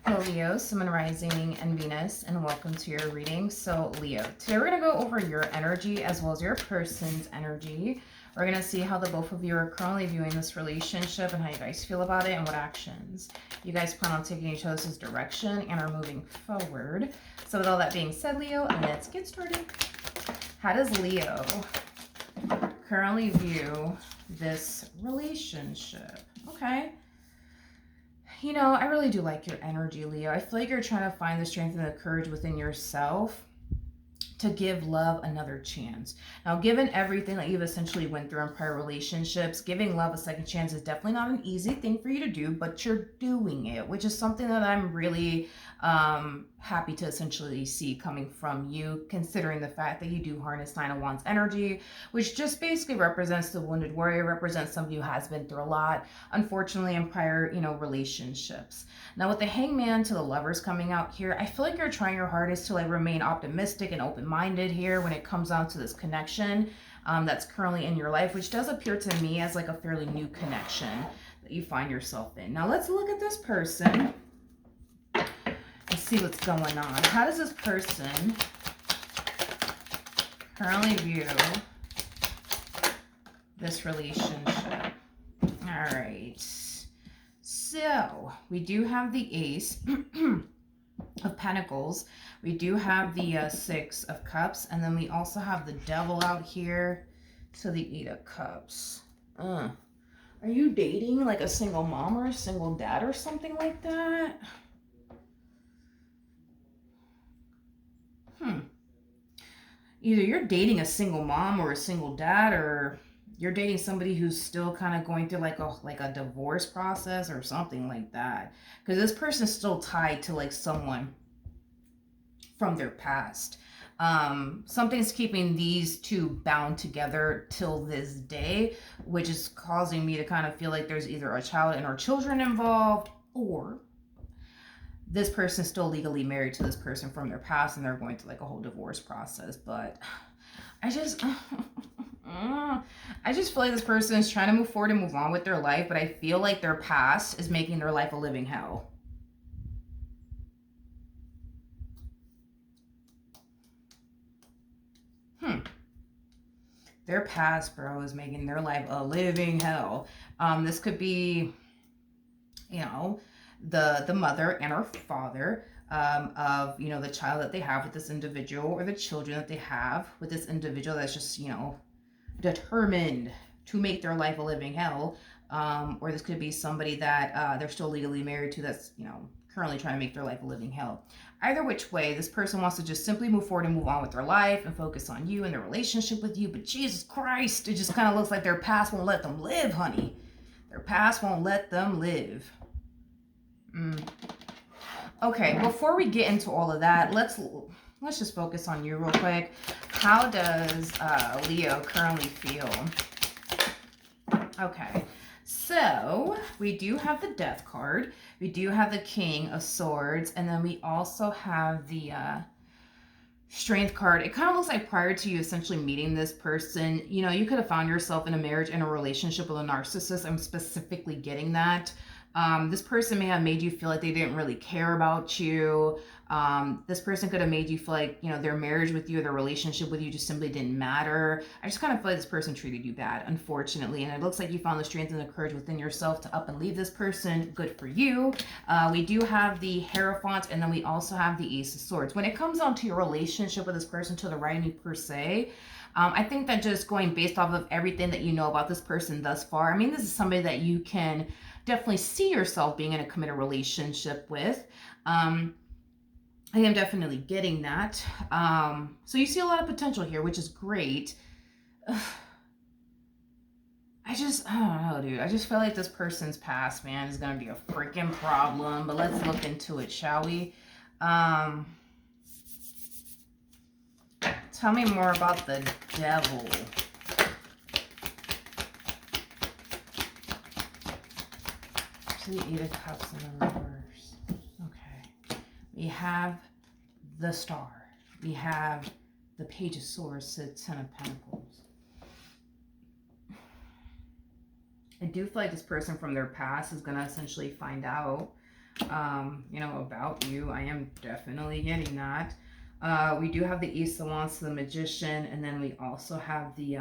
Hello Leo, Sun Rising and Venus, and welcome to your reading. So Leo, today we're going to go over your energy as well as your person's energy. We're going to see how the both of you are currently viewing this relationship and how you guys feel about it and what actions you guys plan on taking each other's direction and are moving forward. So with all that being said, Leo, let's get started. How does Leo currently view this relationship? Okay. You know, I really do like your energy, Leo. I feel like you're trying to find the strength and the courage within yourself to give love another chance. Now, given everything that you've essentially went through in prior relationships, giving love a second chance is definitely not an easy thing for you to do, but you're doing it, which is something that I'm really happy to essentially see coming from you, considering the fact that you do harness Nine of Wands energy, which just basically represents the wounded warrior, represents somebody who has been through a lot, unfortunately, in prior, relationships. Now, with the Hangman to the Lovers coming out here, I feel like you're trying your hardest to remain optimistic and open-minded here when it comes down to this connection that's currently in your life, which does appear to me as a fairly new connection that you find yourself in. Now, let's look at this person and see what's going on. How does this person currently view this relationship? All right. So we do have the Ace of Pentacles. We do have the Six of Cups. And then we also have the Devil out here. So the Eight of Cups. Are you dating a single mom or a single dad or something like that? Either you're dating a single mom or a single dad, or you're dating somebody who's still kind of going through a divorce process or something like that, because this person's still tied to someone from their past. Something's keeping these two bound together till this day, which is causing me to kind of feel like there's either a child and or children involved, or this person's still legally married to this person from their past and they're going through a whole divorce process. But I just feel like this person is trying to move forward and move on with their life, but I feel like their past is making their life a living hell. Their past, bro, is making their life a living hell. This could be, the mother and her father of the child that they have with this individual, or the children that they have with this individual that's just determined to make their life a living hell. Or this could be somebody that they're still legally married to that's currently trying to make their life a living hell. Either which way, this person wants to just simply move forward and move on with their life and focus on you and their relationship with you. But Jesus Christ, it just kind of looks like their past won't let them live, honey. Their past won't let them live. Okay, before we get into all of that, let's just focus on you real quick. How does Leo currently feel? Okay, so we do have the Death card. We do have the King of Swords. And then we also have the Strength card. It kind of looks like prior to you essentially meeting this person, you could have found yourself in a marriage, in a relationship with a narcissist. I'm specifically getting that. This person may have made you feel like they didn't really care about you. This person could have made you feel like, their marriage with you, their relationship with you just simply didn't matter. I just kind of feel like this person treated you bad, unfortunately. And it looks like you found the strength and the courage within yourself to up and leave this person. Good for you. We do have the Hierophant, and then we also have the Ace of Swords. When it comes down to your relationship with this person to the right of you per se, I think that just going based off of everything that you know about this person thus far, I mean, this is somebody that you can definitely see yourself being in a committed relationship with. I am definitely getting that. So you see a lot of potential here, which is great. I don't know, dude. I just feel like this person's past, man, is going to be a freaking problem. But let's look into it, shall we? Tell me more about the Devil. The Eight of Cups in the reverse. Okay. We have the Star. We have the Page of Swords, the Ten of Pentacles. I do feel like this person from their past is going to essentially find out about you. I am definitely getting that. We do have the Ace of Wands, the Magician, and then we also have the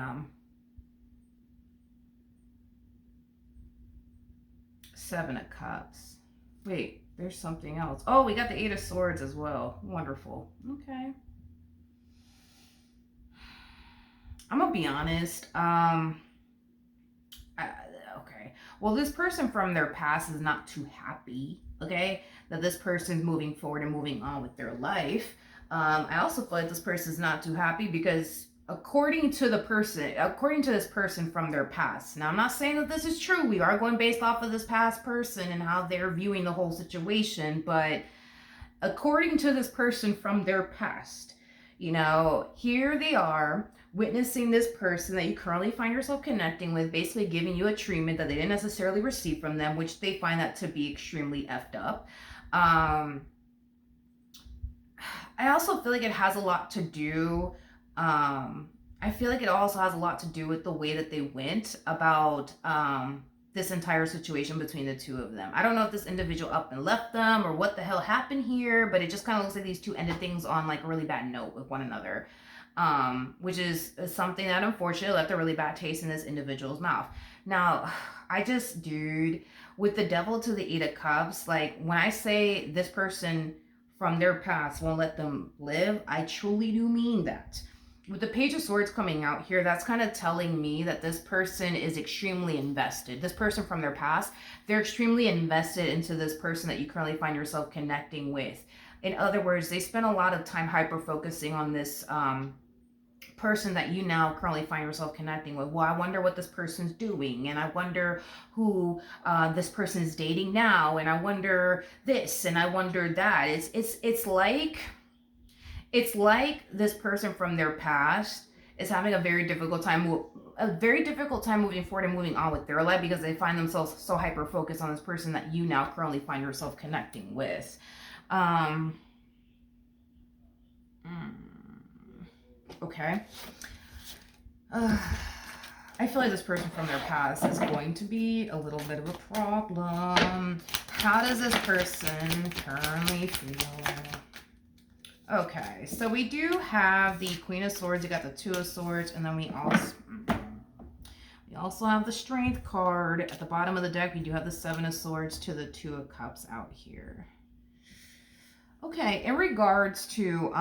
Seven of Cups. Wait, there's something else. Oh, we got the Eight of Swords as well. Wonderful. Okay. I'm gonna be honest. Okay. Well, this person from their past is not too happy. Okay, that this person's moving forward and moving on with their life. I also feel like this person is not too happy because according to this person from their past. Now, I'm not saying that this is true. We are going based off of this past person and how they're viewing the whole situation, but according to this person from their past, here they are witnessing this person that you currently find yourself connecting with, basically giving you a treatment that they didn't necessarily receive from them, which they find that to be extremely effed up. I also feel like it has a lot to do. I feel like it also has a lot to do with the way that they went about this entire situation between the two of them. I don't know if this individual up and left them or what the hell happened here, but it just kind of looks like these two ended things on like a really bad note with one another, which is something that unfortunately left a really bad taste in this individual's mouth. Now, dude, with the Devil to the Eight of Cups, like when I say this person from their past won't let them live, I truly do mean that. With the Page of Swords coming out here, that's kind of telling me that this person is extremely invested. This person from their past, they're extremely invested into this person that you currently find yourself connecting with. In other words, they spend a lot of time hyper-focusing on this person that you now currently find yourself connecting with. Well, I wonder what this person's doing, and I wonder who this person is dating now, and I wonder this, and I wonder that. It's like this person from their past is having a very difficult time moving forward and moving on with their life because they find themselves so hyper focused on this person that you now currently find yourself connecting with. Okay. I feel like this person from their past is going to be a little bit of a problem. How does this person currently feel? Okay, so we do have the Queen of Swords, you got the Two of Swords, and then we also have the Strength card. At the bottom of the deck, we do have the Seven of Swords to the Two of Cups out here. Okay, in regards to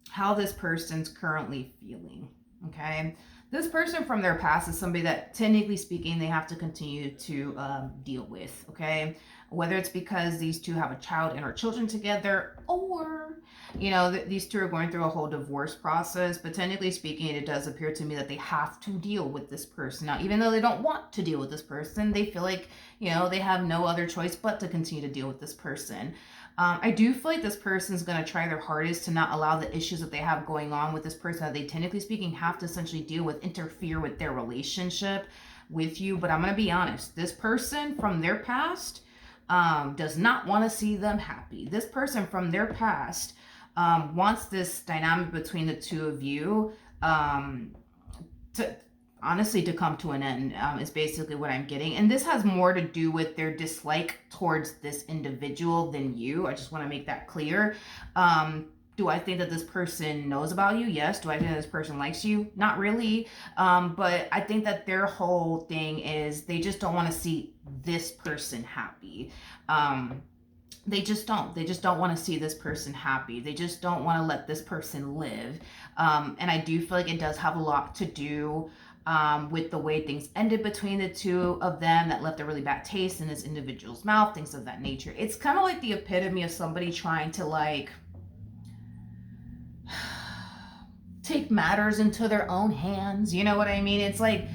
how this person's currently feeling, okay? This person from their past is somebody that, technically speaking, they have to continue to deal with, okay? Whether it's because these two have a child and are children together, or, these two are going through a whole divorce process. But technically speaking, it does appear to me that they have to deal with this person. Now, even though they don't want to deal with this person, they feel like, they have no other choice but to continue to deal with this person. I do feel like this person's going to try their hardest to not allow the issues that they have going on with this person that they, technically speaking, have to essentially deal with, interfere with their relationship with you. But I'm going to be honest, this person from their past does not want to see them happy. This person from their past wants this dynamic between the two of you to come to an end, is basically what I'm getting. And this has more to do with their dislike towards this individual than you. I just want to make that clear. Do I think that this person knows about you? Yes. Do I think that this person likes you? Not really. But I think that their whole thing is they just don't want to see this person happy. They just don't want to see this person happy. They just don't want to let this person live. And I do feel like it does have a lot to do with the way things ended between the two of them that left a really bad taste in this individual's mouth, things of that nature. It's kind of like the epitome of somebody trying to take matters into their own hands. You know what I mean? It's like,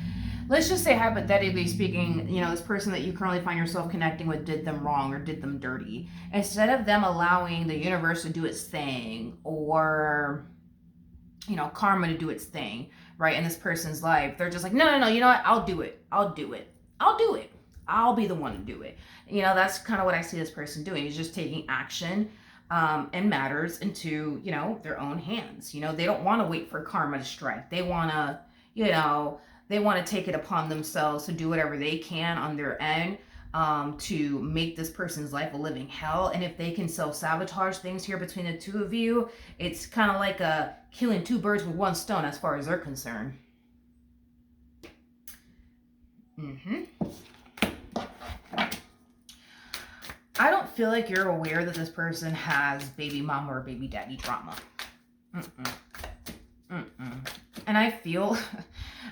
let's just say hypothetically speaking, this person that you currently find yourself connecting with did them wrong or did them dirty. Instead of them allowing the universe to do its thing, or karma to do its thing, right, in this person's life, they're just like, no, you know what, I'll do it. I'll be the one to do it. That's kind of what I see this person doing. He's just taking action and matters into, their own hands. They don't want to wait for karma to strike. They want to, take it upon themselves to do whatever they can on their end to make this person's life a living hell. And if they can self-sabotage things here between the two of you, it's kind of like a killing two birds with one stone as far as they're concerned. I don't feel like you're aware that this person has baby mama or baby daddy drama. And I feel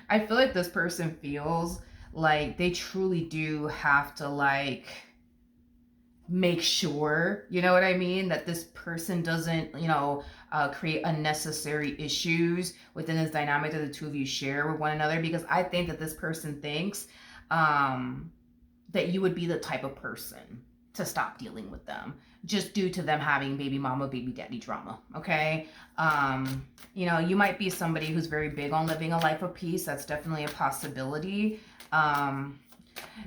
like this person feels like they truly do have to like make sure, you know what I mean, that this person doesn't, you know, create unnecessary issues within this dynamic that the two of you share with one another, because I think that this person thinks that you would be the type of person to stop dealing with them just due to them having baby mama, baby daddy drama. Okay. You know, you might be somebody who's very big on living a life of peace. That's definitely a possibility.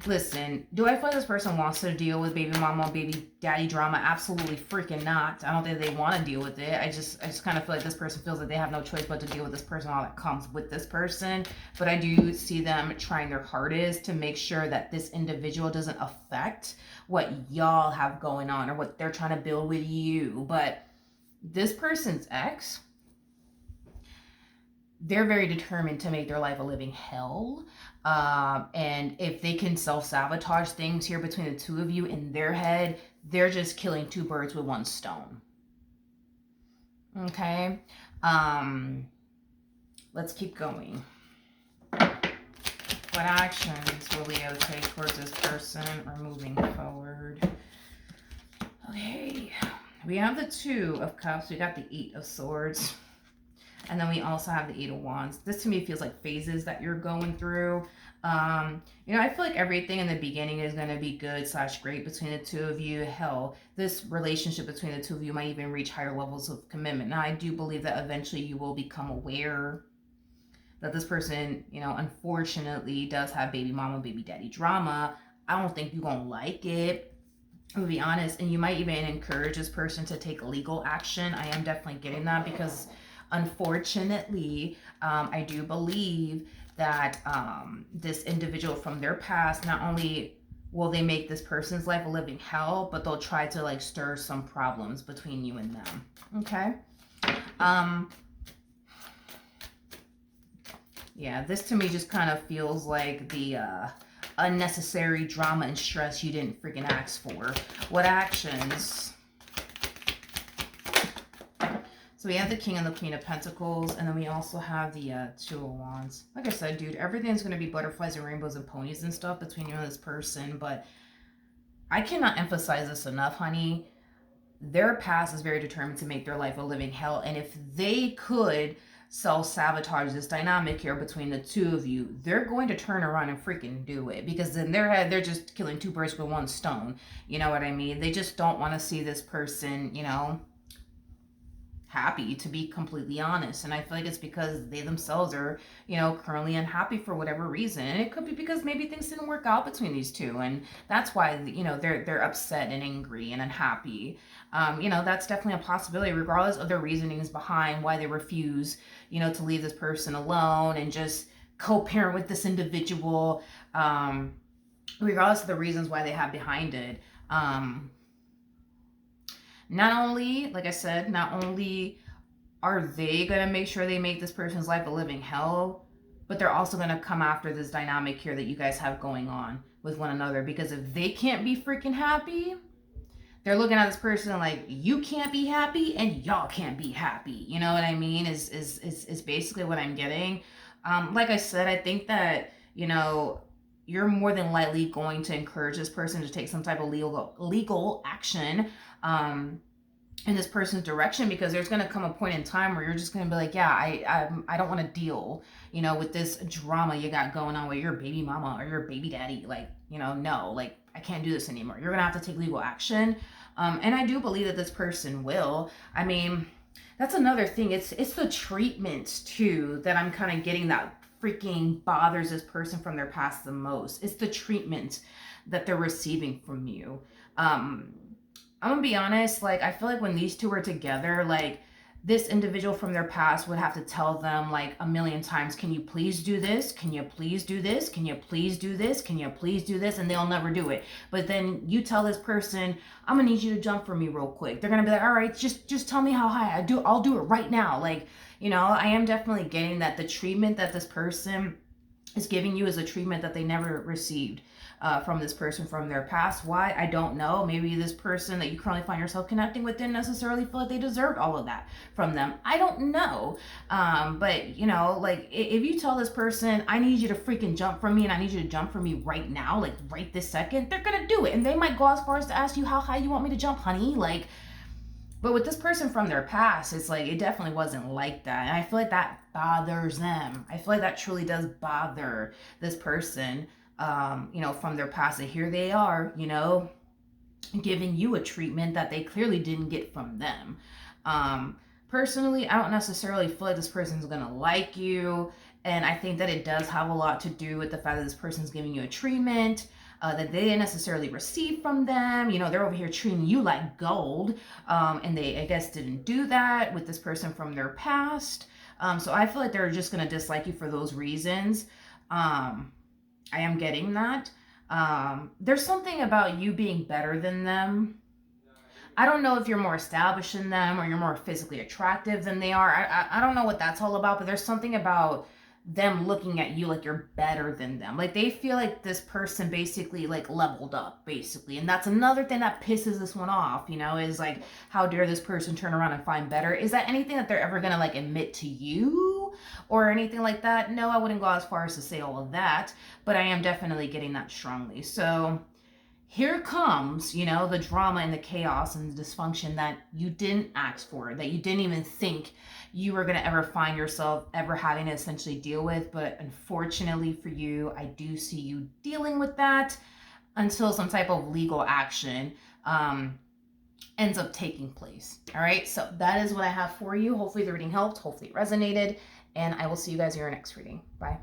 Listen, do I feel like this person wants to deal with baby mama, baby daddy drama? Absolutely freaking not. I don't think they want to deal with it. I just kind of feel like this person feels that they have no choice but to deal with this person, all that comes with this person. But I do see them trying their hardest to make sure that this individual doesn't affect what y'all have going on or what they're trying to build with you. But this person's ex, they're very determined to make their life a living hell. And if they can self-sabotage things here between the two of you in their head, they're just killing two birds with one stone. Okay. Let's keep going. What actions will Leo take towards this person or moving forward? Okay. We have the Two of Cups. We got the Eight of Swords. And then we also have the Eight of Wands. This to me feels like phases that you're going through. You know, I feel like everything in the beginning is going to be good / great between the two of you. Hell, this relationship between the two of you might even reach higher levels of commitment. Now, I do believe that eventually you will become aware that this person, you know, unfortunately does have baby mama, baby daddy drama. I don't think you're going to like it, to be honest. And you might even encourage this person to take legal action. I am definitely getting that because unfortunately, I do believe that this individual from their past, not only will they make this person's life a living hell, but they'll try to like stir some problems between you and them. Okay. Yeah, this to me just kind of feels like the unnecessary drama and stress you didn't freaking ask for. What actions? So we have the King and the Queen of Pentacles, and then we also have the Two of Wands. Like I said, dude, everything's going to be butterflies and rainbows and ponies and stuff between you and this person, but I cannot emphasize this enough, honey. Their past is very determined to make their life a living hell, and if they could self-sabotage this dynamic here between the two of you, they're going to turn around and freaking do it, because in their head, they're just killing two birds with one stone. You know what I mean? They just don't want to see this person, you know, happy, to be completely honest. And I feel like it's because they themselves are, you know, currently unhappy for whatever reason. And it could be because maybe things didn't work out between these two, and that's why, you know, they're upset and angry and unhappy. You know, that's definitely a possibility, regardless of their reasonings behind why they refuse, you know, to leave this person alone and just co-parent with this individual, regardless of the reasons why they have behind it. Not only, like I said, not only are they going to make sure they make this person's life a living hell, but they're also going to come after this dynamic here that you guys have going on with one another. Because if they can't be freaking happy, they're looking at this person like, you can't be happy and y'all can't be happy. You know what I mean? Is basically what I'm getting. Like I said, I think that, you know, you're more than likely going to encourage this person to take some type of legal action in this person's direction, because there's going to come a point in time where you're just going to be like, yeah, I don't want to deal, you know, with this drama you got going on with your baby mama or your baby daddy. Like, you know, no, like, I can't do this anymore. You're going to have to take legal action. And I do believe that this person will. I mean, that's another thing. It's the treatment too that I'm kind of getting that freaking bothers this person from their past the most. It's the treatment that they're receiving from you. I'm gonna be honest, like, I feel like when these two are together, like, this individual from their past would have to tell them like a million times, can you please do this? Can you please do this? Can you please do this? Can you please do this? And they'll never do it. But then you tell this person, I'm gonna need you to jump for me real quick. They're gonna be like, all right, just tell me how high. I'll do it right now. Like, you know, I am definitely getting that the treatment that this person is giving you is a treatment that they never received from this person from their past. Why? I don't know. Maybe this person that you currently find yourself connecting with didn't necessarily feel like they deserved all of that from them. I don't know. But, you know, like if you tell this person, I need you to freaking jump for me and I need you to jump for me right now, like right this second, they're going to do it. And they might go as far as to ask you, how high you want me to jump, honey? Like, but with this person from their past, it's like it definitely wasn't like that. And I feel like that bothers them. I feel like that truly does bother this person, you know, from their past. And here they are, you know, giving you a treatment that they clearly didn't get from them. Personally, I don't necessarily feel like this person's going to like you. And I think that it does have a lot to do with the fact that this person's giving you a treatment that they didn't necessarily receive from them. You know, they're over here treating you like gold. And they, I guess, didn't do that with this person from their past. So I feel like they're just going to dislike you for those reasons. I am getting that. There's something about you being better than them. I don't know if you're more established than them or you're more physically attractive than they are. I don't know what that's all about, but there's something about them looking at you like you're better than them. Like they feel like this person basically like leveled up basically. And that's another thing that pisses this one off, you know, is like, how dare this person turn around and find better? Is that anything that they're ever going to like admit to you or anything like that? No, I wouldn't go as far as to say all of that, but I am definitely getting that strongly. So here comes, you know, the drama and the chaos and the dysfunction that you didn't ask for, that you didn't even think you were going to ever find yourself ever having to essentially deal with. But unfortunately for you, I do see you dealing with that until some type of legal action ends up taking place. All right, so that is what I have for you. Hopefully the reading helped. Hopefully it resonated. And I will see you guys in your next reading. Bye.